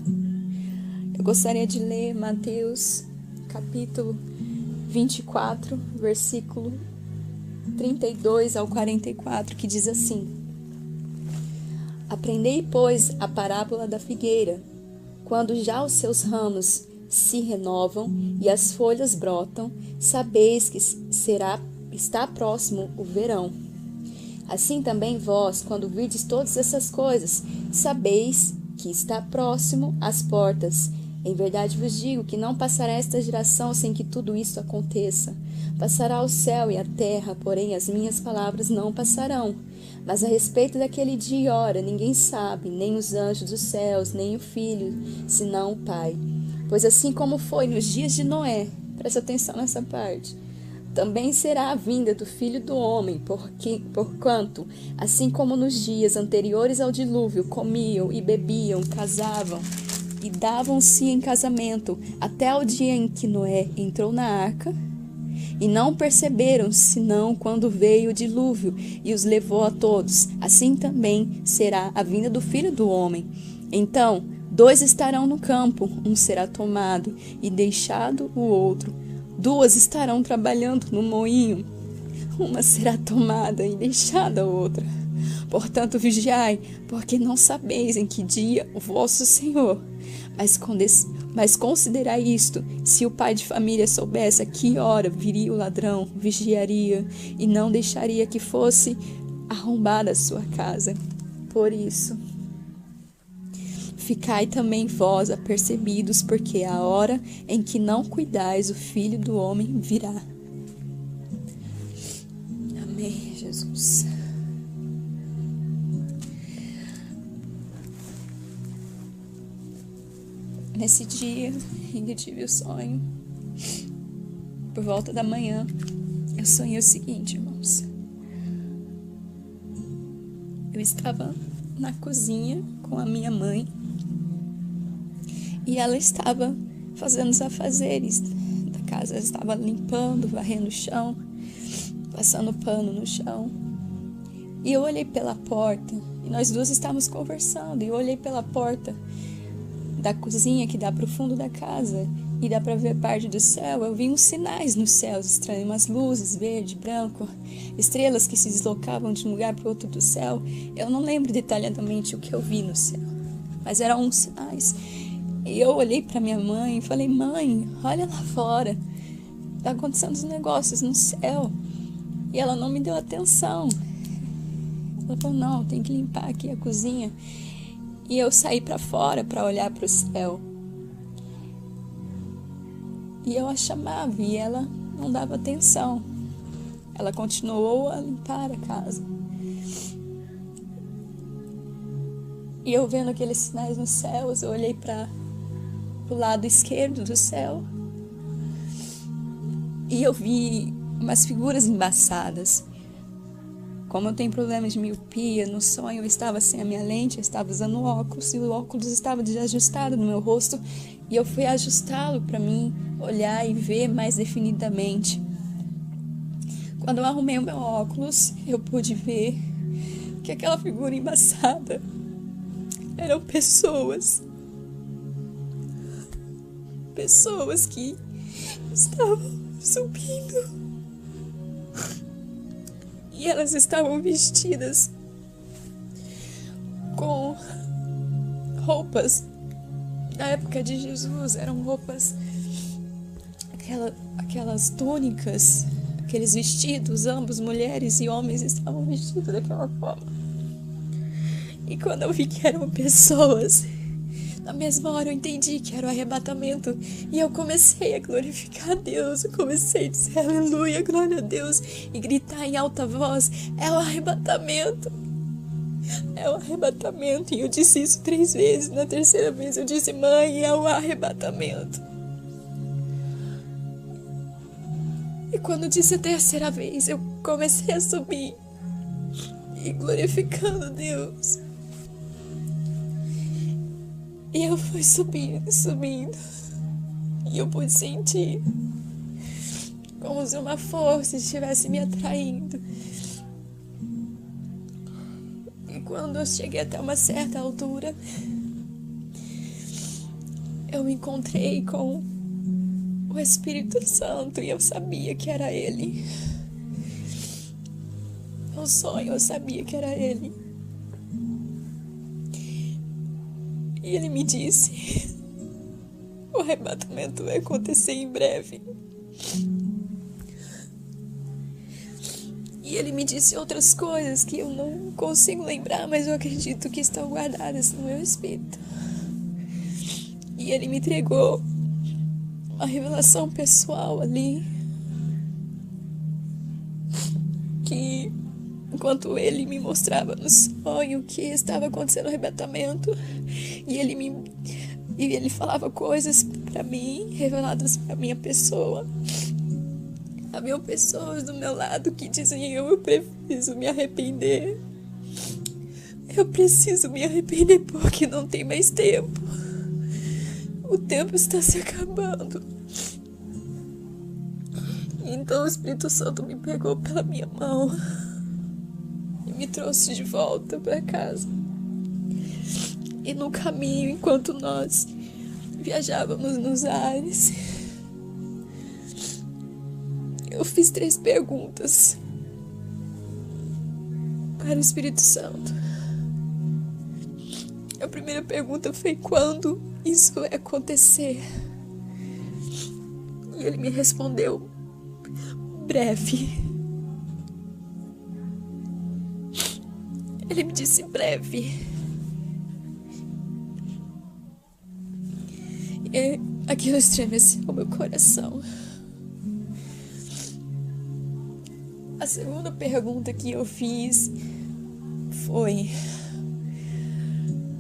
eu gostaria de ler Mateus capítulo 24, versículo 32 ao 44, que diz assim: Aprendei, pois, a parábola da figueira. Quando já os seus ramos se renovam e as folhas brotam, sabeis que está próximo o verão. Assim também vós, quando virdes todas essas coisas, sabeis que está próximo às portas. Em verdade vos digo que não passará esta geração sem que tudo isto aconteça. Passará o céu e a terra, porém as minhas palavras não passarão. Mas a respeito daquele dia e hora, ninguém sabe, nem os anjos dos céus, nem o Filho, senão o Pai. Pois assim como foi nos dias de Noé, presta atenção nessa parte, também será a vinda do Filho do Homem, porquanto, assim como nos dias anteriores ao dilúvio, comiam e bebiam, casavam e davam-se em casamento, até o dia em que Noé entrou na arca, e não perceberam, senão quando veio o dilúvio e os levou a todos. Assim também será a vinda do Filho do Homem. Então, 2 estarão no campo, um será tomado e deixado o outro. 2 estarão trabalhando no moinho, uma será tomada e deixada a outra. Portanto, vigiai, porque não sabeis em que dia o vosso Senhor. Mas considerai isto: se o pai de família soubesse a que hora viria o ladrão, vigiaria e não deixaria que fosse arrombada a sua casa. Por isso, ficai também vós apercebidos, porque a hora em que não cuidais, o Filho do Homem virá. Amém, Jesus. Nesse dia, ainda tive o sonho. Por volta da manhã, eu sonhei o seguinte, irmãos. Eu estava na cozinha com a minha mãe e ela estava fazendo os afazeres da casa. Ela estava limpando, varrendo o chão, passando pano no chão. E eu olhei pela porta e nós duas estávamos conversando. E eu olhei pela porta da cozinha que dá para o fundo da casa e dá para ver parte do céu. Eu vi uns sinais nos céus estranhos, umas luzes verde, branco, estrelas que se deslocavam de um lugar para o outro do céu. Eu não lembro detalhadamente o que eu vi no céu, mas eram uns sinais. E eu olhei para minha mãe e falei: mãe, olha lá fora, tá acontecendo uns negócios no céu. E ela não me deu atenção. Ela falou: não, tem que limpar aqui a cozinha. E eu saí para fora para olhar para o céu. E eu a chamava e ela não dava atenção. Ela continuou a limpar a casa. E eu vendo aqueles sinais nos céus, eu olhei para o lado esquerdo do céu e eu vi umas figuras embaçadas. Como eu tenho problemas de miopia, no sonho eu estava sem a minha lente, eu estava usando óculos e o óculos estava desajustado no meu rosto e eu fui ajustá-lo para mim olhar e ver mais definidamente. Quando eu arrumei o meu óculos, eu pude ver que aquela figura embaçada eram pessoas que estavam subindo. E elas estavam vestidas com roupas da época de Jesus. Eram roupas, aquelas túnicas, aqueles vestidos, ambos, mulheres e homens, estavam vestidos daquela forma. E quando eu vi que eram pessoas, na mesma hora eu entendi que era o arrebatamento. E eu comecei a glorificar a Deus. Eu comecei a dizer aleluia, glória a Deus. E gritar em alta voz: é o arrebatamento. É o arrebatamento. E eu disse isso 3 vezes. Na terceira vez eu disse: mãe, é o arrebatamento. E quando eu disse a terceira vez, eu comecei a subir e glorificando a Deus. E eu fui subindo. E eu pude sentir como se uma força estivesse me atraindo. E quando eu cheguei até uma certa altura, eu me encontrei com o Espírito Santo e eu sabia que era Ele. No sonho eu sabia que era Ele. E Ele me disse: o arrebatamento vai acontecer em breve. E Ele me disse outras coisas que eu não consigo lembrar, mas eu acredito que estão guardadas no meu espírito. E Ele me entregou uma revelação pessoal ali, que enquanto Ele me mostrava no sonho que estava acontecendo o arrebatamento, e Ele falava coisas para mim, reveladas para minha pessoa. Havia pessoas do meu lado que diziam: eu preciso me arrepender. Eu preciso me arrepender porque não tem mais tempo. O tempo está se acabando. Então o Espírito Santo me pegou pela minha mão e me trouxe de volta para casa. E no caminho, enquanto nós viajávamos nos ares, eu fiz 3 perguntas para o Espírito Santo. A primeira pergunta foi: quando isso vai acontecer? E Ele me respondeu: breve. Ele me disse: breve. E aquilo estremeceu o meu coração. A segunda pergunta que eu fiz foi: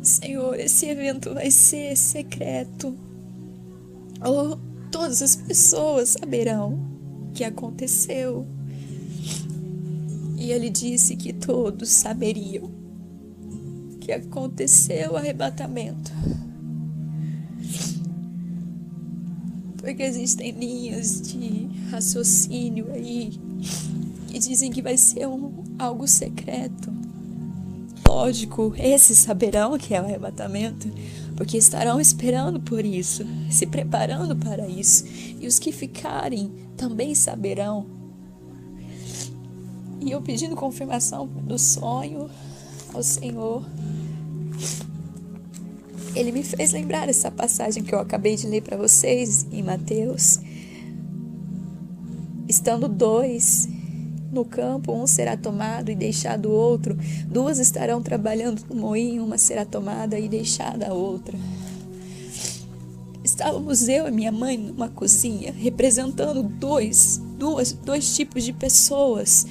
Senhor, esse evento vai ser secreto? Ou todas as pessoas saberão que aconteceu? E Ele disse que todos saberiam que aconteceu o arrebatamento. Porque existem linhas de raciocínio aí que dizem que vai ser algo secreto. Lógico, esses saberão que é o arrebatamento, porque estarão esperando por isso, se preparando para isso. E os que ficarem também saberão. E eu pedindo confirmação do sonho ao Senhor, Ele me fez lembrar essa passagem que eu acabei de ler para vocês em Mateus. Estando 2 no campo, um será tomado e deixado o outro. 2 estarão trabalhando no moinho, uma será tomada e deixada a outra. Estávamos eu e minha mãe numa cozinha, representando dois tipos de pessoas.